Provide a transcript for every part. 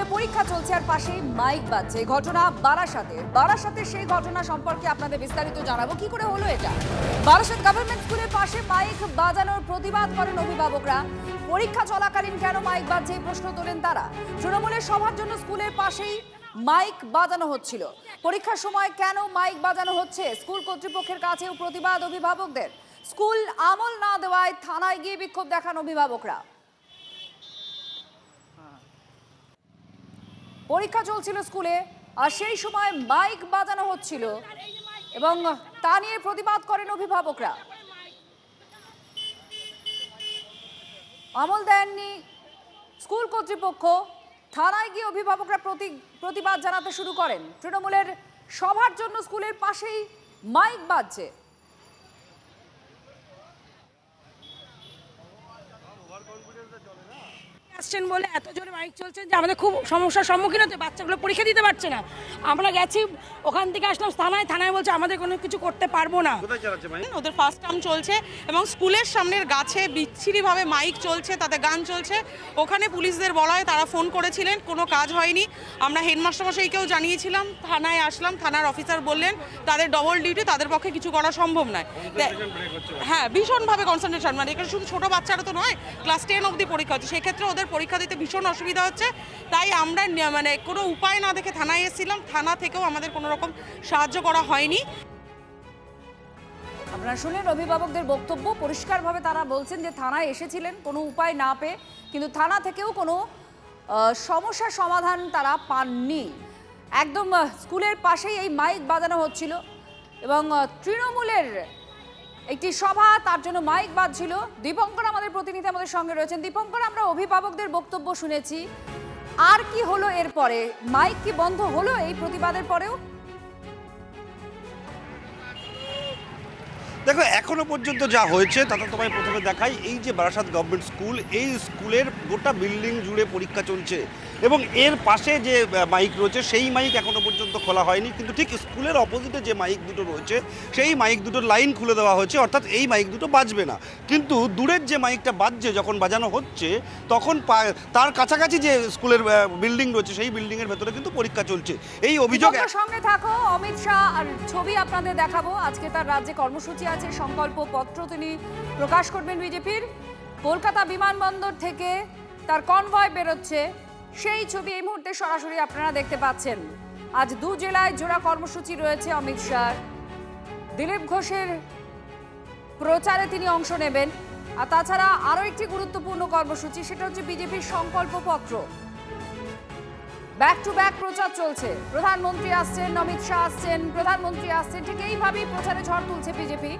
স্কুলে পরীক্ষা চলছে আর পাশেই মাইক বাজছে। এই ঘটনা বারাসাতে সেই ঘটনা সম্পর্কে আপনাদের বিস্তারিত জানাবো। কি করে হলো এটা? বারাসাত গভর্নমেন্ট স্কুলের পাশে মাইক বাজানোর প্রতিবাদ করেন অভিভাবকরা। পরীক্ষা চলাকালীন কেন মাইক বাজছে এই প্রশ্ন তোলেন তারা। তৃণমূলের সভার জন্য স্কুলের পাশেই মাইক বাজানো হচ্ছিল। পরীক্ষার সময় কেন মাইক বাজানো হচ্ছে স্কুল কর্তৃপক্ষের কাছেও প্রতিবাদ অভিভাবকদের। স্কুল আমল না দেওয়ায় থানায় গিয়ে বিক্ষোভ দেখান অভিভাবকরা। পরীক্ষা চলছিল স্কুলে আর সেই সময় মাইক বাজানো হচ্ছিল এবং তা নিয়ে প্রতিবাদ করেন অভিভাবকরা। আমল দেননি স্কুল কর্তৃপক্ষ, থানায় গিয়ে অভিভাবকরা প্রতিবাদ জানাতে শুরু করেন। তৃণমূলের সভার জন্য স্কুলের পাশেই মাইক বাজছে। আসছেন বলে এত জোরে মাইক চলছে যে আমাদের খুব সমস্যার সম্মুখীন হচ্ছে। বাচ্চাগুলো পরীক্ষা দিতে পারছে না। আমরা গেছি, ওখান থেকে আসলাম থানায় বলছে আমাদের কোনো কিছু করতে পারবো না। ওদের ফার্স্ট টার্ম চলছে এবং স্কুলের সামনের গাছে বিচ্ছিরিভাবে মাইক চলছে, তাতে গান চলছে। ওখানে পুলিশদের বলা হয়, তারা ফোন করেছিলেন, কোনো কাজ হয়নি। আমরা হেডমাস্টার মশাইকেও জানিয়েছিলাম, থানায় আসলাম, থানার অফিসার বললেন তাদের ডবল ডিউটি, তাদের পক্ষে কিছু করা সম্ভব নয়। হ্যাঁ, ভীষণভাবে কনসেন্ট্রেশন, মানে এখানে শুধু ছোটো বাচ্চারা তো নয়, ক্লাস 10 অবধি পরীক্ষা হচ্ছে, সেক্ষেত্রে ওদের পরীক্ষা দিতে ভীষণ অসুবিধা হচ্ছে। তাই আমরা মানে কোনো উপায় না দেখে থানায় এসেছিলাম। থানা থেকেও আমাদের কোনো রকম সাহায্য করা হয়নি। আপনারা শুনলেন অভিভাবকদের বক্তব্য। পরিষ্কারভাবে তারা বলছেন যে থানায় এসেছিলেন কোনো উপায় না পেয়ে, কিন্তু থানা থেকেও কোনো সমস্যার সমাধান তারা পাননি। একদম স্কুলের পাশেই এই মাইক বাজানো হচ্ছিল এবং তৃণমূলের একটি সভা, তার জন্য মাইক বাজছিল। দীপঙ্কর আমাদের প্রতিনিধি আমাদের সঙ্গে রয়েছেন। দীপঙ্কর, আমরা অভিভাবকদের বক্তব্য শুনেছি, আর কি হলো এরপরে? মাইক কি বন্ধ হলো এই প্রতিবাদের পরেও? দেখো, এখনো পর্যন্ত যা হয়েছে তাতে তোমায় প্রথমে দেখাই, এই যে বারাসাত গভর্নমেন্ট স্কুল, এই স্কুলের গোটা বিল্ডিং জুড়ে পরীক্ষা চলছে এবং এর পাশে যে মাইক রয়েছে সেই মাইক এখনো পর্যন্ত খোলা হয়নি, কিন্তু ঠিক স্কুলের অপোজিটে যে মাইক দুটো রয়েছে সেই মাইক দুটোর লাইন খুলে দেওয়া হয়েছে, অর্থাৎ এই মাইক দুটো বাজবে না। কিন্তু দূরের যে মাইকটা বাজছে, যখন বাজানো হচ্ছে তখন তার কাছাকাছি যে স্কুলের বিল্ডিং রয়েছে সেই বিল্ডিংয়ের ভেতরে কিন্তু পরীক্ষা চলছে। এই অভিযোগ সঙ্গে থাকো, অমিত শাহ আর ছবি আপনাদের দেখাবো। আজকে তার রাজ্যে কর্মসূচি আছে, সংকল্প পত্র তিনি প্রকাশ করবেন বিজেপির। কলকাতা বিমানবন্দর থেকে তার কনভয় বেরোচ্ছে, সেই ছবি এই মুহূর্তে সরাসরি আপনারা দেখতে পাচ্ছেন। আজ 2 জেলায় জোড়া কর্মসূচি রয়েছে অমিত শাহ। দিলীপ ঘোষের প্রচারে তিনি অংশ নেবেন, আর তাছাড়া আরও একটি গুরুত্বপূর্ণ কর্মসূচি, সেটা হচ্ছে বিজেপির সংকল্প পত্র। ব্যাক টু ব্যাক প্রচার চলছে। প্রধানমন্ত্রী আসছেন, অমিত শাহ আসছেন, প্রধানমন্ত্রী আসছেন, ঠিক এইভাবেই প্রচারে ঝড় তুলছে বিজেপি।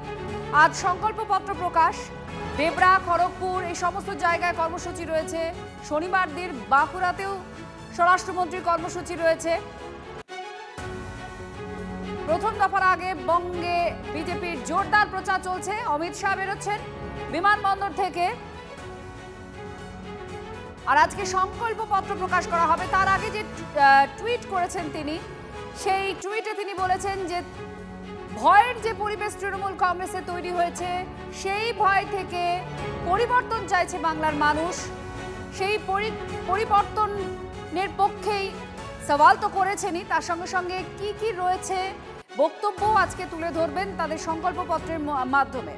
আজ সংকল্পপত্র প্রকাশ। দেবরা, খড়গপুর, এই সমস্ত জায়গায় কর্মসূচি রয়েছে। শনিবার দিন বাঁকুড়াতেও স্বরাষ্ট্রমন্ত্রীর কর্মসূচি রয়েছে। প্রথম দফার আগে বঙ্গে বিজেপির জোরদার প্রচার চলছে। অমিত শাহ বেরোচ্ছেন বিমানবন্দর থেকে, আর আজকে সংকল্প পত্র প্রকাশ করা হবে। তার আগে যে টুইট করেছেন তিনি, সেই টুইটে তিনি বলেছেন যে ভয়ের যে পরিবেশ তৃণমূল কংগ্রেসে তৈরি হয়েছে, সেই ভয় থেকে পরিবর্তন চাইছে বাংলার মানুষ। সেই পরিবর্তনের পক্ষেই সওয়াল তো করেছেনই, তার সঙ্গে সঙ্গে কি কি রয়েছে বক্তব্য আজকে তুলে ধরবেন তাদের সংকল্পপত্রের মাধ্যমে।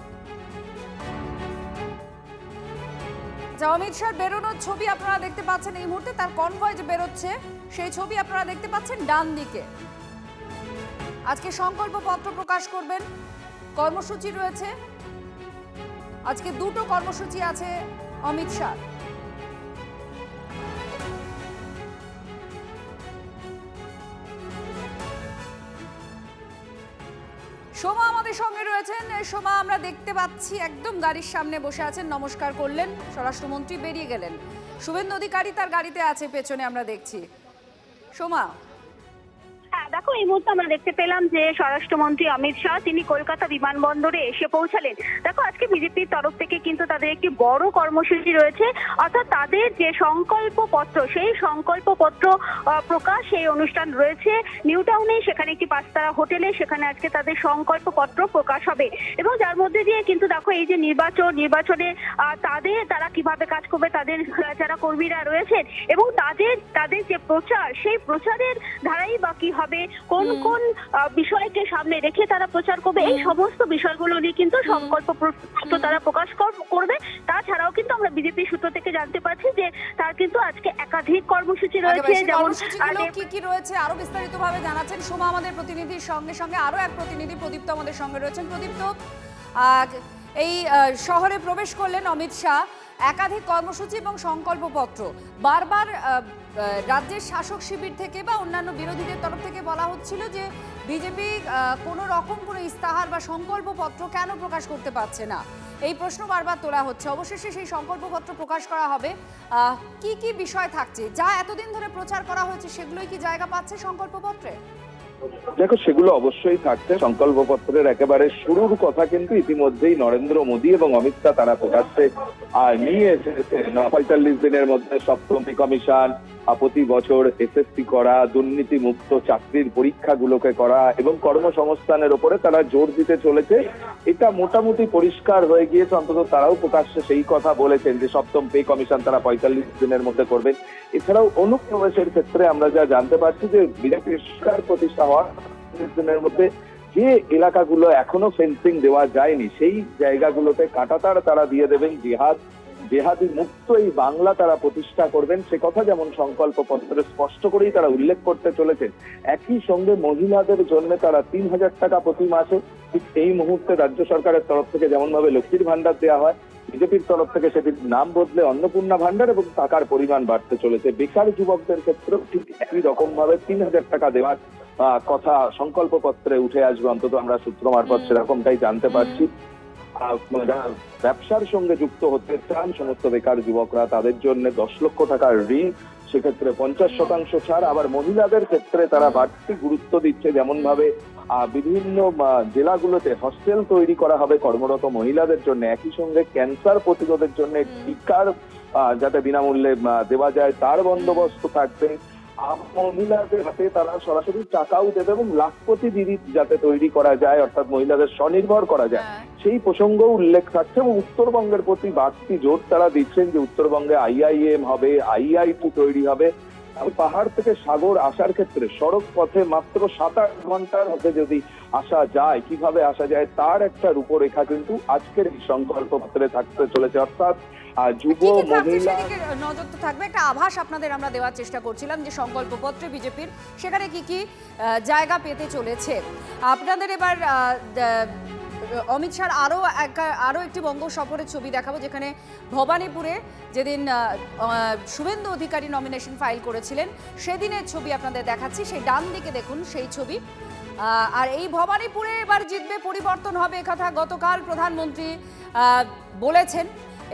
অমিত শাহ বেরোনোর ছবি আপনারা দেখতে পাচ্ছেন এই মুহূর্তে, তার কনভয় যে বেরোচ্ছে সেই ছবি আপনারা দেখতে পাচ্ছেন ডান দিকে। আজকে সংকল্প পত্র প্রকাশ করবেন, কর্মসূচি রয়েছে। আজকে 2টো কর্মসূচি আছে অমিত শাহ। সোমা আমাদের সঙ্গে রয়েছেন। সোমা, আমরা দেখতে পাচ্ছি একদম গাড়ির সামনে বসে আছেন, নমস্কার করলেন, স্বরাষ্ট্রমন্ত্রী বেরিয়ে গেলেন, শুভেন্দু অধিকারী তার গাড়িতে আছে পেছনে, আমরা দেখছি। সোমা, দেখো এই মুহূর্তে আমরা দেখতে পেলাম যে স্বরাষ্ট্রমন্ত্রী অমিত শাহ তিনি কলকাতা বিমানবন্দরে এসে পৌঁছালেন। দেখো আজকে বিজেপির তরফ থেকে কিন্তু তাদের একটি বড় কর্মসূচি রয়েছে, অর্থাৎ তাদের যে সংকল্প পত্র সেই সংকল্প পত্র প্রকাশ এই অনুষ্ঠান রয়েছে নিউ টাউনে, সেখানে একটি পাঁচতারা হোটেলে, সেখানে আজকে তাদের সংকল্প পত্র প্রকাশ হবে এবং যার মধ্যে দিয়ে কিন্তু দেখো এই যে নির্বাচনে তারা কিভাবে কাজ করবে, তাদের যারা কর্মীরা রয়েছেন এবং তাদের যে প্রচার সেই প্রচারের ধারাই বা কি হবে, কোন কোন বিষয়কে সামনে রেখে তারা প্রচার করবে, এই সমস্ত বিষয়গুলো নিয়ে কিন্তু সংকল্প পত্র তারা প্রকাশ করবে। তাছাড়াও কিন্তু আমরা বিজেপি সূত্র থেকে জানতে পারছি যে তার কিন্তু আজকে একাধিক কর্মসূচি রয়েছে, যেমন কি কি রয়েছে আরো বিস্তারিতভাবে জানাচ্ছেন সোমা আমাদের প্রতিনিধির সঙ্গে আরো এক প্রতিনিধি প্রদীপ্ত আমাদের সঙ্গে রয়েছেন। প্রদীপ্ত, এই শহরে প্রবেশ করলেন অমিত শাহ, একাধিক কর্মসূচি এবং সংকল্পপত্র, বারবার রাজ্যের শাসক শিবির থেকে বা অন্যান্য বিরোধীদের তরফ থেকে বলা হচ্ছিল যে বিজেপি কোনো রকম কোনো ইস্তাহার বা সংকল্পপত্র কেন প্রকাশ করতে পারছে না, এই প্রশ্ন বারবার তোলা হচ্ছে। অবশেষে সেই সংকল্পপত্র প্রকাশ করা হবে। কি কি বিষয় থাকছে যা এতদিন ধরে প্রচার করা হয়েছে, সেগুলোই কি জায়গা পাচ্ছে সংকল্পপত্রে? দেখো সেগুলো অবশ্যই থাকছে। সংকল্পপত্রের একেবারে শুরুর কথা কিন্তু ইতিমধ্যেই নরেন্দ্র মোদী এবং অমিত শাহ তারা প্রকাশ্যে নিয়ে এসেছে। ৪৫ দিনের মধ্যে সপ্তম পে কমিশন, প্রতি বছর এসএসসি করা, দুর্নীতি মুক্ত চাকরির পরীক্ষাগুলোকে করা এবং কর্মসংস্থানের উপরে তারা জোর দিতে চলেছে। এটা মোটামুটি পরিষ্কার হয়ে গিয়েছে, অন্তত তারাও প্রকাশ্যে সেই কথা বলেছেন যে সপ্তম পে কমিশন তারা ৪৫ দিনের মধ্যে করবেন। এছাড়াও অনুপ্রবেশের ক্ষেত্রে আমরা যা জানতে পারছি যে বিজেপির সরকার প্রতিষ্ঠা হওয়ার দিনের মধ্যে যে এলাকাগুলো এখনো ফেন্সিং দেওয়া যায়নি সেই জায়গাগুলোতে কাঁটাতার তারা দিয়ে দেবেন, জেহাদি মুক্ত এই বাংলা তারা প্রতিষ্ঠা করবেন, সে কথা যেমন সংকল্প পত্রে স্পষ্ট করেই তারা উল্লেখ করতে চলেছেন। একই সঙ্গে মহিলাদের জন্য তারা ৩,০০০ টাকা প্রতি মাসে, ঠিক এই মুহূর্তে রাজ্য সরকারের তরফ থেকে যেমন ভাবে লক্ষ্মীর ভান্ডার দেওয়া হয়, বিজেপির তরফ থেকে সেটির নাম বদলে অন্নপূর্ণা ভান্ডার এবং টাকার পরিমাণ বাড়তে চলেছে। বেকার যুবকদের ক্ষেত্রেও ঠিক একই রকম ভাবে ৩,০০০ টাকা দেওয়ার কথা সংকল্প পত্রে উঠে আসবে, অন্তত আমরা সূত্র মারফত সেরকমটাই জানতে পারছি। ব্যবসার সঙ্গে যুক্ত হতে চান সমস্ত বেকার যুবকরা, তাদের জন্য ১০ লক্ষ টাকার ঋণ, সেক্ষেত্রে ৫০% ছাড়। আবার মহিলাদের ক্ষেত্রে তারা বাড়তি গুরুত্ব দিচ্ছে, যেমন ভাবে বিভিন্ন জেলাগুলোতে হস্টেল তৈরি করা হবে কর্মরত মহিলাদের জন্য, একই সঙ্গে ক্যান্সার প্রতিরোধের জন্য টিকার যাতে বিনামূল্যে দেওয়া যায় তার বন্দোবস্ত থাকবে। মহিলাদের হাতে তারা সরাসরি টাকাও দেবে এবং লাখপতি দিদি যাতে তৈরি করা যায়, অর্থাৎ মহিলাদের স্বনির্ভর করা যায়, সেই প্রসঙ্গ উল্লেখ থাকছে। এবং উত্তরবঙ্গের প্রতি বাড়তি জোর তারা দিচ্ছেন যে উত্তরবঙ্গে IIM হবে, IIT তৈরি হবে। পাহাড় থেকে সাগর আসার ক্ষেত্রে সড়ক পথে মাত্র ৭-৮ ঘন্টার মধ্যে যদি আসা যায়, কিভাবে আসা যায় তার একটা রূপরেখা কিন্তু আজকের এই সংকল্পপত্রে থাকতে চলেছে। অর্থাৎ যুব মহিলা নজর তো থাকবে, একটা আভাস আপনাদের আমরা দেওয়ার চেষ্টা করছিলাম যে সংকল্পপত্রে বিজেপির সেখানে কি কি জায়গা পেতে চলেছে। আপনাদের এবার অমিত শাহর আরও একটি বঙ্গ সফরের ছবি দেখাবো, যেখানে ভবানীপুরে যেদিন শুভেন্দু অধিকারী নমিনেশন ফাইল করেছিলেন সেদিনের ছবি আপনাদের দেখাচ্ছি। সেই ডান দিকে দেখুন সেই ছবি। আর এই ভবানীপুরে এবার জিতবে, পরিবর্তন হবে, একথা গতকাল প্রধানমন্ত্রী বলেছেন,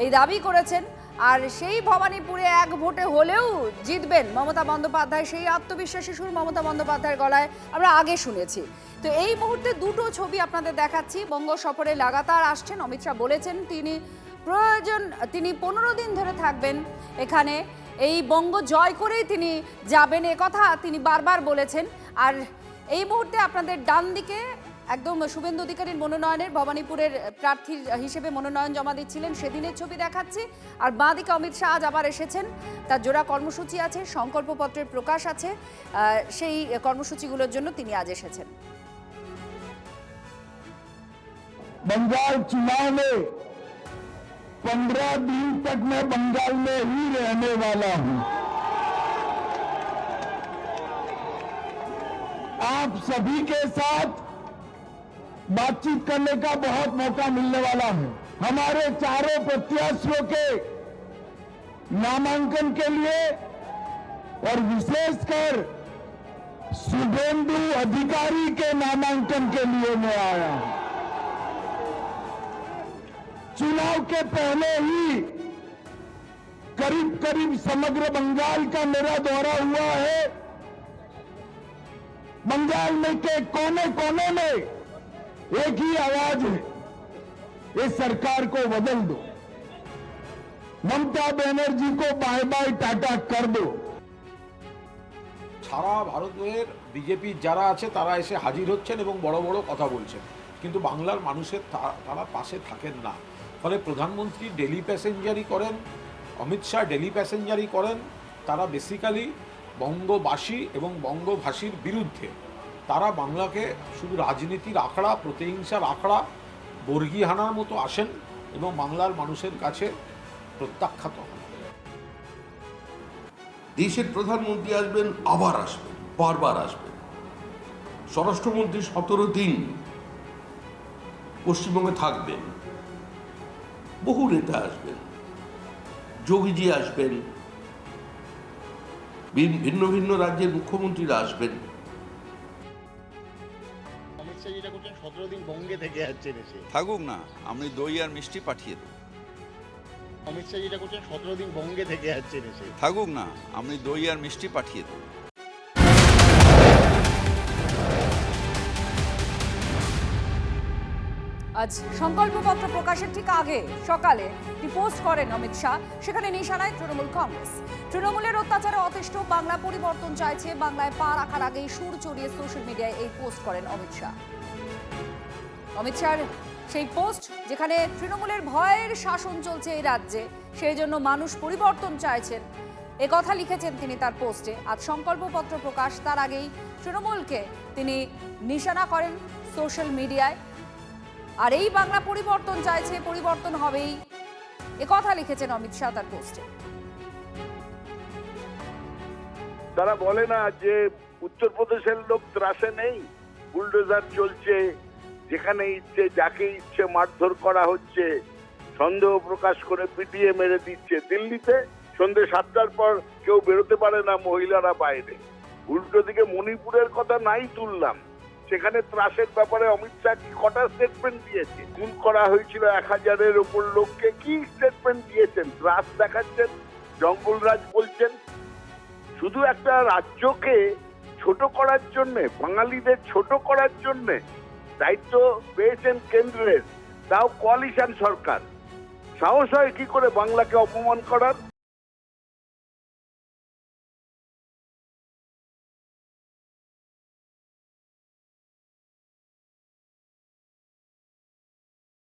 এই দাবি করেছেন। আর সেই ভবানীপুরে এক ভোটে হলেও জিতবেন মমতা বন্দ্যোপাধ্যায়, সেই আত্মবিশ্বাসী সুর মমতা বন্দ্যোপাধ্যায়ের গলায় আমরা আগে শুনেছি। তো এই মুহূর্তে দুটো ছবি আপনাদের দেখাচ্ছি। বঙ্গ সফরে লাগাতার আসছেন অমিত শাহ, বলেছেন তিনি 15 দিন ধরে থাকবেন এখানে, এই বঙ্গ জয় করেই তিনি যাবেন, একথা তিনি বারবার বলেছেন। আর এই মুহূর্তে আপনাদের ডান দিকে একদম শুভেন্দু অধিকারীর মনোনয়নের ভবানীপুরের প্রার্থী হিসেবে মনোনয়ন জমা দিচ্ছিলেন সেদিনের ছবি দেখাচ্ছি। আর বাঁ দিকে অমিত শাহ আজ আবার এসেছেন, তার জোড়া কর্মসূচি আছে, সংকল্পপত্রের প্রকাশ আছে, সেই কর্মসূচিগুলোর জন্য তিনি আজ এসেছেন। बंगाल चुनाव में 15 दिन तक मैं बंगाल में ही रहने वाला हूं। आप सभी के साथ बातचीत करने का बहुत मौका मिलने वाला है। हमारे चारों प्रत्याशियों के नामांकन के लिए और विशेषकर शुभेंदु अधिकारी के नामांकन के लिए मैं आया हूं। चुनाव के पहले ही करीब करीब समग्र बंगाल का मेरा दौरा हुआ है। बंगाल में के कोने कोने में एक ही आवाज है, इस सरकार को बदल दो, ममता बनर्जी को बाय बाय टाटा कर दो। সারা ভারতের বিজেপির যারা আছে তারা এসে হাজির হচ্ছেন এবং বড় বড় কথা বলছেন, কিন্তু বাংলার মানুষের তারা পাশে থাকেন না। ফলে প্রধানমন্ত্রী ডেলি প্যাসেঞ্জারি করেন, অমিত শাহ ডেলি প্যাসেঞ্জারি করেন। তারা বেসিক্যালি বঙ্গবাসী এবং বঙ্গভাষীর বিরুদ্ধে। তারা বাংলাকে শুধু রাজনীতির আখড়া, প্রতিহিংসার আখড়া, বর্গী হানার মতো আসেন এবং বাংলার মানুষের কাছে প্রত্যাখ্যাত হন। দেশের প্রধানমন্ত্রী আসবেন, আবার আসবেন, বারবার আসবেন। স্বরাষ্ট্রমন্ত্রী 17 দিন পশ্চিমবঙ্গে থাকবেন। বহু নেতা আসবেন, যোগীজি আসবেন, ভিন্ন ভিন্ন রাজ্যের মুখ্যমন্ত্রীরা আসবেন। অমিত শাহ যেটা করছেন 17 দিন বঙ্গে থেকে যাচ্ছেন এসে। থাকুক না, আমি দই আর মিষ্টি পাঠিয়ে দেবো। অমিত শাহ যেটা করছেন 17 দিন বঙ্গে থেকে যাচ্ছেন এসে। থাকুক না, আমি দই আর মিষ্টি পাঠিয়ে দেবো। আজ সংকল্পপত্র প্রকাশের ঠিক আগে সকালে একটি পোস্ট করেন অমিত শাহ। সেখানে নিশানায় তৃণমূল কংগ্রেস। তৃণমূলের অত্যাচারে অতিষ্ঠ, বাংলা পরিবর্তন চাইছে, বাংলায় পা রাখার আগেই সুর চড়িয়ে সোশ্যাল মিডিয়ায় এই পোস্ট করেন অমিত শাহ। অমিত শাহর সেই পোস্ট, যেখানে তৃণমূলের ভয়ের শাসন চলছে এই রাজ্যে, সেই জন্য মানুষ পরিবর্তন চাইছেন, এ কথা লিখেছেন তিনি তার পোস্টে। আজ সংকল্পপত্র প্রকাশ, তার আগেই তৃণমূলকে তিনি নিশানা করেন সোশ্যাল মিডিয়ায়। আর এই বাংলা পরিবর্তন চাইছে, পরিবর্তন হবেই, এ কথা লিখেছেন অমিত শাহ তার পোস্টে। তারা বলে না যে উত্তরপ্রদেশের লোক ত্রাসে নেই, বুলডোজার চলছে, যেখানে ইচ্ছে যাকে ইচ্ছে মারধর করা হচ্ছে, সন্দেহ প্রকাশ করে পিটিয়ে মেরে দিচ্ছে। দিল্লিতে সন্ধ্যে 7টার পর কেউ বেরোতে পারে না, মহিলারা বাইরে। উল্টো দিকে মণিপুরের কথা নাই তুললাম, সেখানে ত্রাসের ব্যাপারে অমিত শাহ কি কটা স্টেটমেন্ট দিয়েছে। খুন করা হয়েছিল 1000-এর উপর লোককে, কি স্টেটমেন্ট দিয়েছেন? ত্রাস দেখাচ্ছেন, জঙ্গলরাজ বলছেন। শুধু একটা রাজ্যকে ছোট করার জন্য, বাঙালিদের ছোট করার জন্য দায়িত্ব পেয়েছেন কেন্দ্রের, তাও কোয়ালিশন সরকার। সাহস হয় কি করে বাংলাকে অপমান করার?